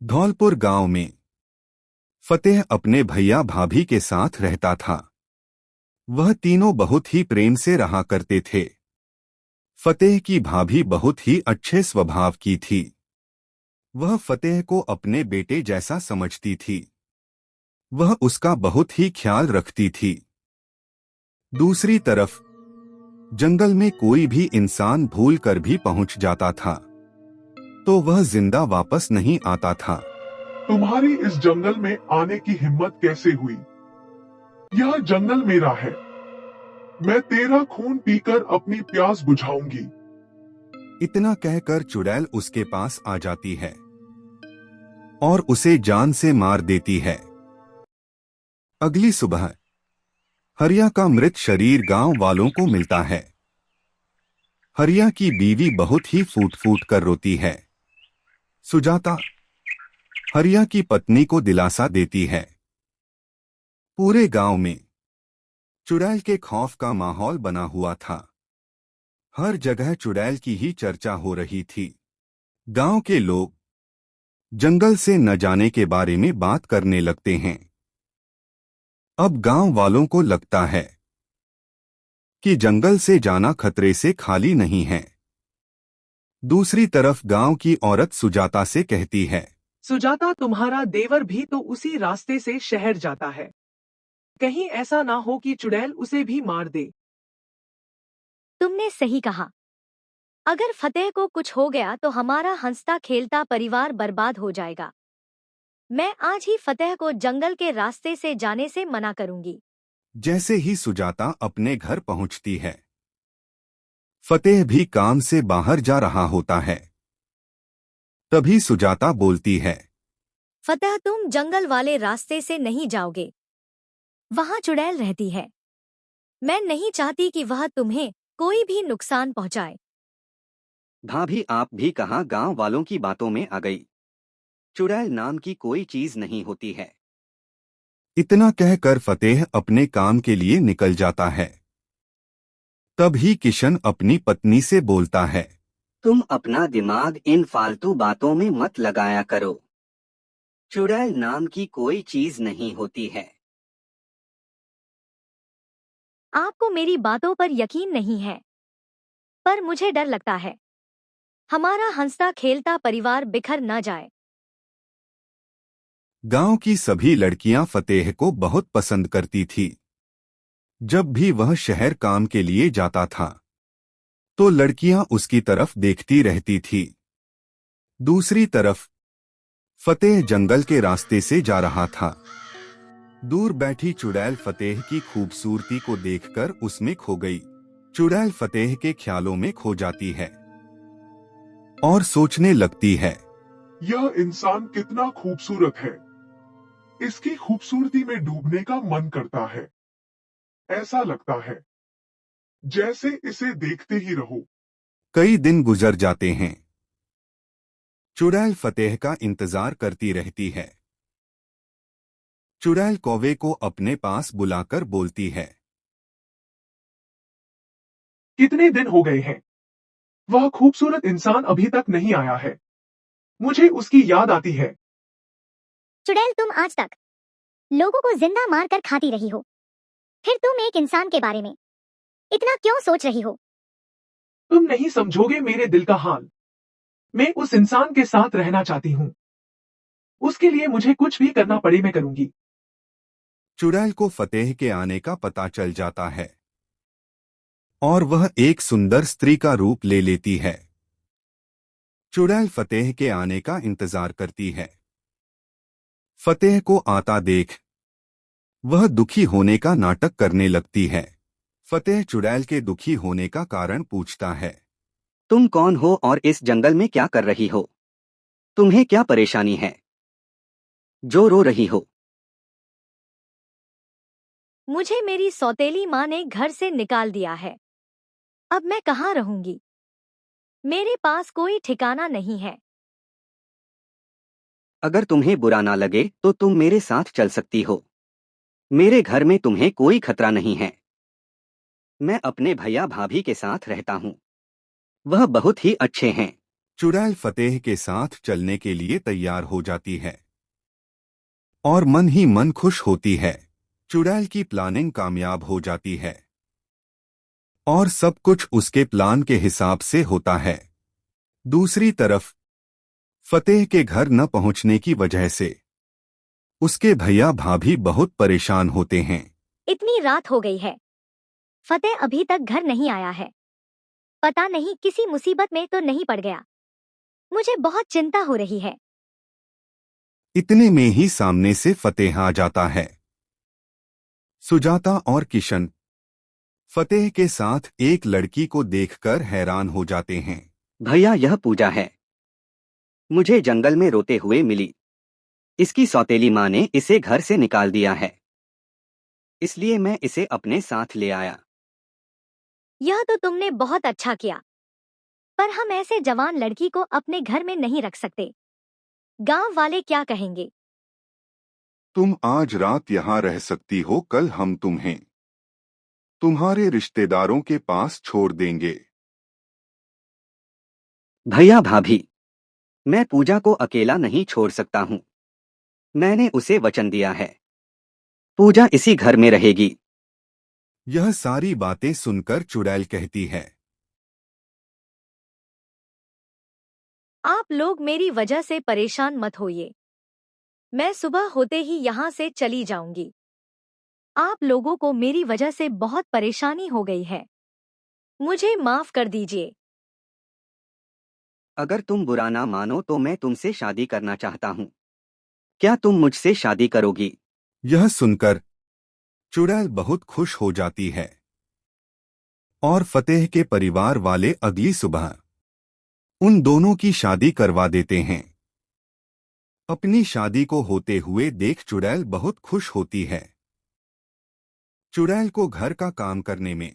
धौलपुर गांव में फतेह अपने भैया भाभी के साथ रहता था। वह तीनों बहुत ही प्रेम से रहा करते थे। फतेह की भाभी बहुत ही अच्छे स्वभाव की थी। वह फतेह को अपने बेटे जैसा समझती थी। वह उसका बहुत ही ख्याल रखती थी। दूसरी तरफ जंगल में कोई भी इंसान भूल कर भी पहुंच जाता था तो वह जिंदा वापस नहीं आता था। तुम्हारी इस जंगल में आने की हिम्मत कैसे हुई? यह जंगल मेरा है। मैं तेरा खून पीकर अपनी प्यास बुझाऊंगी। इतना कहकर चुड़ैल उसके पास आ जाती है और उसे जान से मार देती है। अगली सुबह हरिया का मृत शरीर गांव वालों को मिलता है। हरिया की बीवी बहुत ही फूट फूट कर रोती है। सुजाता हरिया की पत्नी को दिलासा देती है। पूरे गांव में चुड़ैल के खौफ का माहौल बना हुआ था। हर जगह चुड़ैल की ही चर्चा हो रही थी। गांव के लोग जंगल से न जाने के बारे में बात करने लगते हैं। अब गांव वालों को लगता है कि जंगल से जाना खतरे से खाली नहीं है। दूसरी तरफ गांव की औरत सुजाता से कहती है, सुजाता, तुम्हारा देवर भी तो उसी रास्ते से शहर जाता है। कहीं ऐसा ना हो कि चुड़ैल उसे भी मार दे। तुमने सही कहा। अगर फतेह को कुछ हो गया तो हमारा हंसता खेलता परिवार बर्बाद हो जाएगा। मैं आज ही फतेह को जंगल के रास्ते से जाने से मना करूंगी। जैसे ही सुजाता अपने घर पहुंचती है, फतेह भी काम से बाहर जा रहा होता है। तभी सुजाता बोलती है, फतेह, तुम जंगल वाले रास्ते से नहीं जाओगे। वहां चुड़ैल रहती है। मैं नहीं चाहती कि वह तुम्हें कोई भी नुकसान पहुंचाए। भाभी, आप भी कहाँ गांव वालों की बातों में आ गई। चुड़ैल नाम की कोई चीज नहीं होती है। इतना कहकर फतेह अपने काम के लिए निकल जाता है। तभी किशन अपनी पत्नी से बोलता है, तुम अपना दिमाग इन फालतू बातों में मत लगाया करो। चुड़ैल नाम की कोई चीज नहीं होती है। आपको मेरी बातों पर यकीन नहीं है, पर मुझे डर लगता है हमारा हंसता खेलता परिवार बिखर न जाए। गांव की सभी लड़कियां फतेह को बहुत पसंद करती थी। जब भी वह शहर काम के लिए जाता था तो लड़कियां उसकी तरफ देखती रहती थी। दूसरी तरफ फतेह जंगल के रास्ते से जा रहा था। दूर बैठी चुड़ैल फतेह की खूबसूरती को देखकर उसमें खो गई। चुड़ैल फतेह के ख्यालों में खो जाती है और सोचने लगती है, यह इंसान कितना खूबसूरत है। इसकी खूबसूरती में डूबने का मन करता है। ऐसा लगता है जैसे इसे देखते ही रहो। कई दिन गुजर जाते हैं। चुड़ैल फतेह का इंतजार करती रहती है। चुड़ैल कौवे को अपने पास बुलाकर बोलती है, कितने दिन हो गए हैं? वह खूबसूरत इंसान अभी तक नहीं आया है। मुझे उसकी याद आती है। चुड़ैल, तुम आज तक लोगों को जिंदा मार कर खाती रही हो, फिर तुम एक इंसान के बारे में इतना क्यों सोच रही हो? तुम नहीं समझोगे मेरे दिल का हाल। मैं उस इंसान के साथ रहना चाहती हूँ। उसके लिए मुझे कुछ भी करना पड़े मैं करूंगी। चुड़ैल को फतेह के आने का पता चल जाता है और वह एक सुंदर स्त्री का रूप ले लेती है। चुड़ैल फतेह के आने का इंतजार करती है। फतेह को आता देख वह दुखी होने का नाटक करने लगती है। फतेह चुड़ैल के दुखी होने का कारण पूछता है, तुम कौन हो और इस जंगल में क्या कर रही हो? तुम्हें क्या परेशानी है जो रो रही हो? मुझे मेरी सौतेली माँ ने घर से निकाल दिया है। अब मैं कहाँ रहूंगी? मेरे पास कोई ठिकाना नहीं है। अगर तुम्हें बुरा ना लगे तो तुम मेरे साथ चल सकती हो। मेरे घर में तुम्हें कोई खतरा नहीं है। मैं अपने भैया भाभी के साथ रहता हूँ। वह बहुत ही अच्छे हैं। चुड़ैल फतेह के साथ चलने के लिए तैयार हो जाती है और मन ही मन खुश होती है। चुड़ैल की प्लानिंग कामयाब हो जाती है और सब कुछ उसके प्लान के हिसाब से होता है। दूसरी तरफ फतेह के घर न पहुंचने की वजह से उसके भैया भाभी बहुत परेशान होते हैं। इतनी रात हो गई है, फतेह अभी तक घर नहीं आया है। पता नहीं किसी मुसीबत में तो नहीं पड़ गया। मुझे बहुत चिंता हो रही है। इतने में ही सामने से फतेह आ जाता है। सुजाता और किशन फतेह के साथ एक लड़की को देखकर हैरान हो जाते हैं। भैया, यह पूजा है। मुझे जंगल में रोते हुए मिली। इसकी सौतेली माँ ने इसे घर से निकाल दिया है, इसलिए मैं इसे अपने साथ ले आया। यह तो तुमने बहुत अच्छा किया, पर हम ऐसे जवान लड़की को अपने घर में नहीं रख सकते। गांव वाले क्या कहेंगे? तुम आज रात यहाँ रह सकती हो, कल हम तुम्हें तुम्हारे रिश्तेदारों के पास छोड़ देंगे। भैया भाभी, मैं पूजा को अकेला नहीं छोड़ सकता हूँ। मैंने उसे वचन दिया है, पूजा इसी घर में रहेगी। यह सारी बातें सुनकर चुड़ैल कहती है, आप लोग मेरी वजह से परेशान मत होइए। मैं सुबह होते ही यहाँ से चली जाऊंगी। आप लोगों को मेरी वजह से बहुत परेशानी हो गई है। मुझे माफ कर दीजिए। अगर तुम बुरा ना मानो तो मैं तुमसे शादी करना चाहता हूँ। क्या तुम मुझसे शादी करोगी? यह सुनकर चुड़ैल बहुत खुश हो जाती है और फतेह के परिवार वाले अगली सुबह उन दोनों की शादी करवा देते हैं। अपनी शादी को होते हुए देख चुड़ैल बहुत खुश होती है। चुड़ैल को घर का काम करने में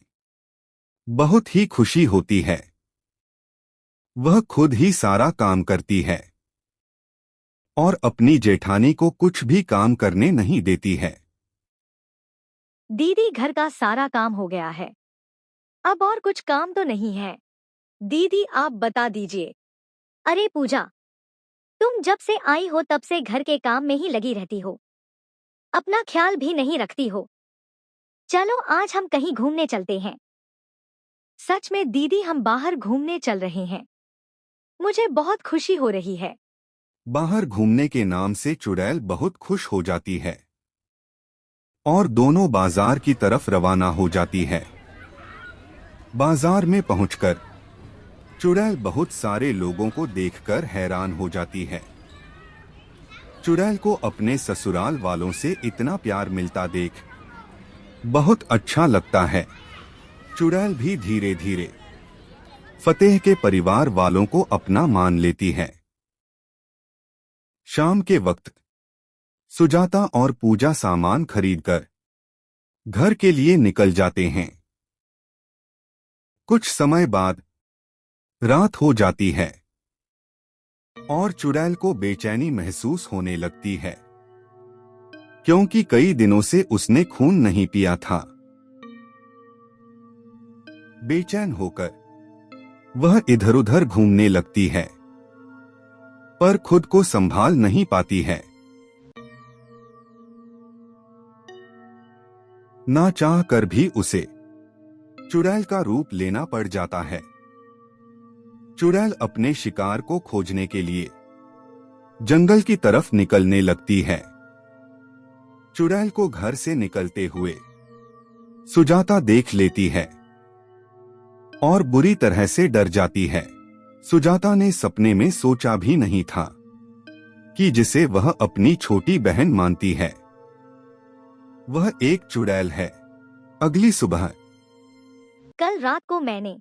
बहुत ही खुशी होती है। वह खुद ही सारा काम करती है और अपनी जेठानी को कुछ भी काम करने नहीं देती है। दीदी, घर का सारा काम हो गया है, अब और कुछ काम तो नहीं है। दीदी, आप बता दीजिए। अरे पूजा, तुम जब से आई हो तब से घर के काम में ही लगी रहती हो, अपना ख्याल भी नहीं रखती हो। चलो आज हम कहीं घूमने चलते हैं। सच में दीदी, हम बाहर घूमने चल रहे हैं। मुझे बहुत खुशी हो रही है। बाहर घूमने के नाम से चुड़ैल बहुत खुश हो जाती है और दोनों बाजार की तरफ रवाना हो जाती है। बाजार में पहुंचकर चुड़ैल बहुत सारे लोगों को देखकर हैरान हो जाती है। चुड़ैल को अपने ससुराल वालों से इतना प्यार मिलता देख बहुत अच्छा लगता है। चुड़ैल भी धीरे धीरे फतेह के परिवार वालों को अपना मान लेती है। शाम के वक्त सुजाता और पूजा सामान खरीदकर घर के लिए निकल जाते हैं। कुछ समय बाद रात हो जाती है और चुड़ैल को बेचैनी महसूस होने लगती है, क्योंकि कई दिनों से उसने खून नहीं पिया था। बेचैन होकर वह इधर-उधर घूमने लगती है, पर खुद को संभाल नहीं पाती है। ना चाह कर भी उसे चुड़ैल का रूप लेना पड़ जाता है। चुड़ैल अपने शिकार को खोजने के लिए जंगल की तरफ निकलने लगती है। चुड़ैल को घर से निकलते हुए सुजाता देख लेती है और बुरी तरह से डर जाती है। सुजाता ने सपने में सोचा भी नहीं था कि जिसे वह अपनी छोटी बहन मानती है वह एक चुड़ैल है। अगली सुबह कल रात को मैंने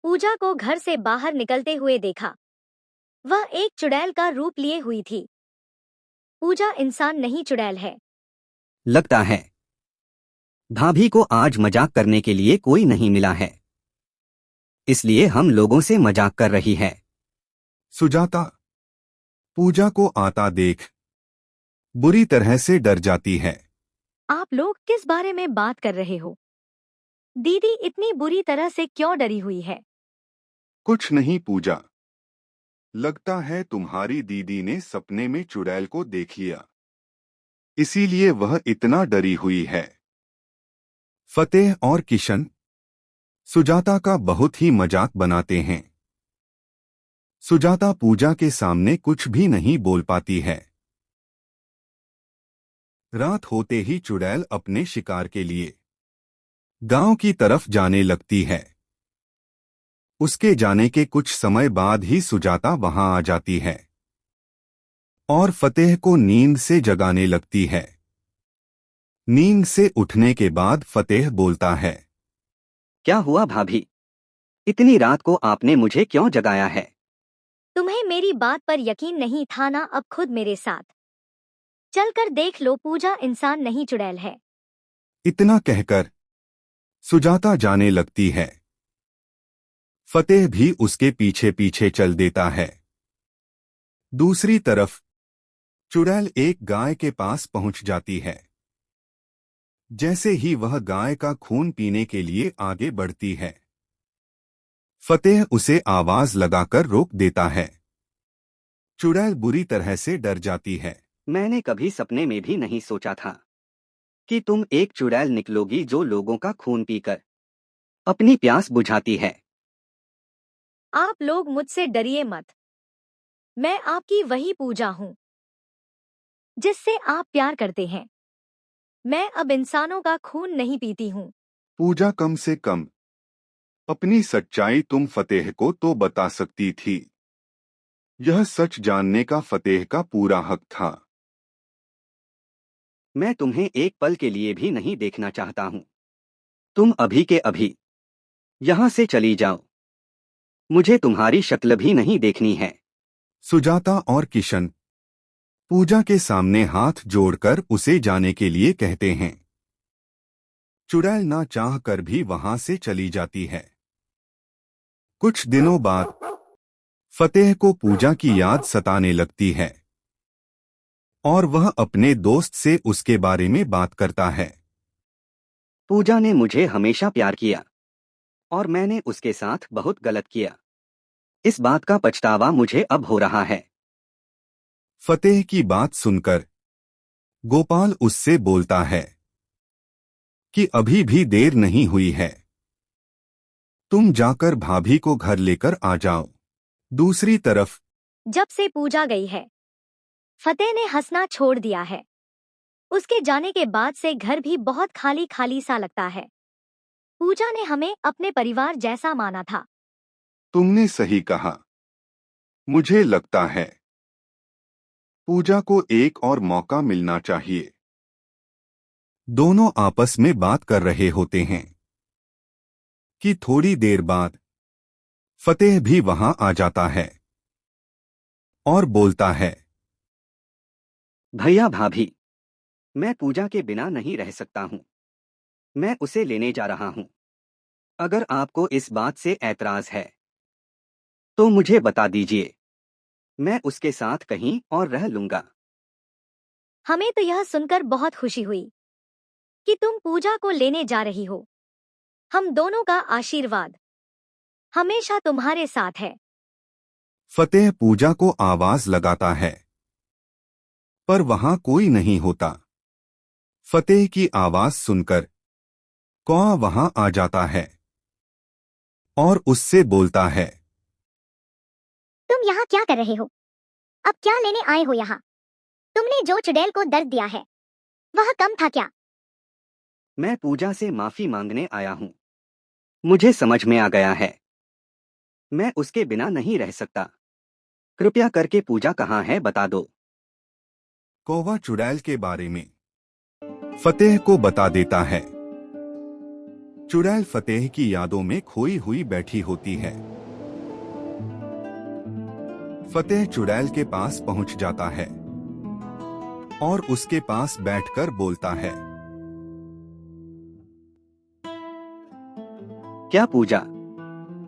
पूजा को घर से बाहर निकलते हुए देखा। वह एक चुड़ैल का रूप लिए हुई थी। पूजा इंसान नहीं, चुड़ैल है। लगता है भाभी को आज मजाक करने के लिए कोई नहीं मिला है, इसलिए हम लोगों से मजाक कर रही है। सुजाता पूजा को आता देख बुरी तरह से डर जाती है। आप लोग किस बारे में बात कर रहे हो? दीदी इतनी बुरी तरह से क्यों डरी हुई है? कुछ नहीं पूजा, लगता है तुम्हारी दीदी ने सपने में चुड़ैल को देख लिया, इसीलिए वह इतना डरी हुई है। फतेह और किशन सुजाता का बहुत ही मजाक बनाते हैं। सुजाता पूजा के सामने कुछ भी नहीं बोल पाती है। रात होते ही चुड़ैल अपने शिकार के लिए गांव की तरफ जाने लगती है। उसके जाने के कुछ समय बाद ही सुजाता वहां आ जाती है और फतेह को नींद से जगाने लगती है। नींद से उठने के बाद फतेह बोलता है, क्या हुआ भाभी? इतनी रात को आपने मुझे क्यों जगाया है? तुम्हें मेरी बात पर यकीन नहीं था ना? अब खुद मेरे साथ चलकर देख लो, पूजा इंसान नहीं चुड़ैल है। इतना कहकर सुजाता जाने लगती है। फतेह भी उसके पीछे पीछे चल देता है। दूसरी तरफ चुड़ैल एक गाय के पास पहुंच जाती है। जैसे ही वह गाय का खून पीने के लिए आगे बढ़ती है, फतेह उसे आवाज लगाकर रोक देता है। चुड़ैल बुरी तरह से डर जाती है। मैंने कभी सपने में भी नहीं सोचा था कि तुम एक चुड़ैल निकलोगी जो लोगों का खून पीकर अपनी प्यास बुझाती है। आप लोग मुझसे डरिए मत। मैं आपकी वही पूजा हूँ जिससे आप प्यार करते हैं। मैं अब इंसानों का खून नहीं पीती हूँ। पूजा, कम से कम अपनी सच्चाई तुम फतेह को तो बता सकती थी। यह सच जानने का फतेह का पूरा हक था। मैं तुम्हें एक पल के लिए भी नहीं देखना चाहता हूँ। तुम अभी के अभी यहाँ से चली जाओ। मुझे तुम्हारी शक्ल भी नहीं देखनी है। सुजाता और किशन पूजा के सामने हाथ जोड़कर उसे जाने के लिए कहते हैं। चुड़ैल ना चाह कर भी वहां से चली जाती है। कुछ दिनों बाद फतेह को पूजा की याद सताने लगती है और वह अपने दोस्त से उसके बारे में बात करता है। पूजा ने मुझे हमेशा प्यार किया और मैंने उसके साथ बहुत गलत किया। इस बात का पछतावा मुझे अब हो रहा है। फतेह की बात सुनकर गोपाल उससे बोलता है कि अभी भी देर नहीं हुई है, तुम जाकर भाभी को घर लेकर आ जाओ। दूसरी तरफ जब से पूजा गई है, फतेह ने हंसना छोड़ दिया है। उसके जाने के बाद से घर भी बहुत खाली खाली सा लगता है। पूजा ने हमें अपने परिवार जैसा माना था। तुमने सही कहा। मुझे लगता है पूजा को एक और मौका मिलना चाहिए। दोनों आपस में बात कर रहे होते हैं कि थोड़ी देर बाद फतेह भी वहां आ जाता है और बोलता है, भैया भाभी, मैं पूजा के बिना नहीं रह सकता हूँ। मैं उसे लेने जा रहा हूँ। अगर आपको इस बात से ऐतराज है तो मुझे बता दीजिए। मैं उसके साथ कहीं और रह लूंगा। हमें तो यह सुनकर बहुत खुशी हुई कि तुम पूजा को लेने जा रही हो। हम दोनों का आशीर्वाद हमेशा तुम्हारे साथ है। फतेह पूजा को आवाज लगाता है, पर वहां कोई नहीं होता। फतेह की आवाज सुनकर कौआ वहां आ जाता है और उससे बोलता है, तुम यहाँ क्या कर रहे हो? अब क्या लेने आए हो यहाँ? तुमने जो चुड़ैल को दर्द दिया है वह कम था क्या? मैं पूजा से माफी मांगने आया हूँ। मुझे समझ में आ गया है, मैं उसके बिना नहीं रह सकता। कृपया करके पूजा कहाँ है बता दो। कौवा चुड़ैल के बारे में फतेह को बता देता है। चुड़ैल फतेह की यादों में खोई हुई बैठी होती है। फतेह चुड़ैल के पास पहुंच जाता है और उसके पास बैठकर बोलता है, क्या पूजा,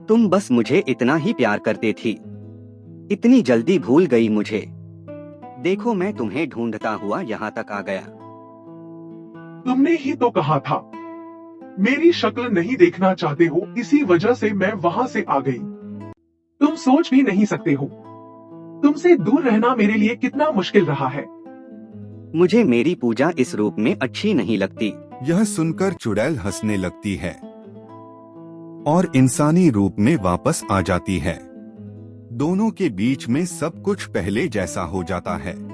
तुम बस मुझे इतना ही प्यार करते थी, इतनी जल्दी भूल गई मुझे? देखो मैं तुम्हें ढूंढता हुआ यहाँ तक आ गया। तुमने ही तो कहा था मेरी शक्ल नहीं देखना चाहते हो, इसी वजह से मैं वहां से आ गई। तुम सोच भी नहीं सकते हो तुमसे दूर रहना मेरे लिए कितना मुश्किल रहा है। मुझे मेरी पूजा इस रूप में अच्छी नहीं लगती। यह सुनकर चुड़ैल हंसने लगती है और इंसानी रूप में वापस आ जाती है। दोनों के बीच में सब कुछ पहले जैसा हो जाता है।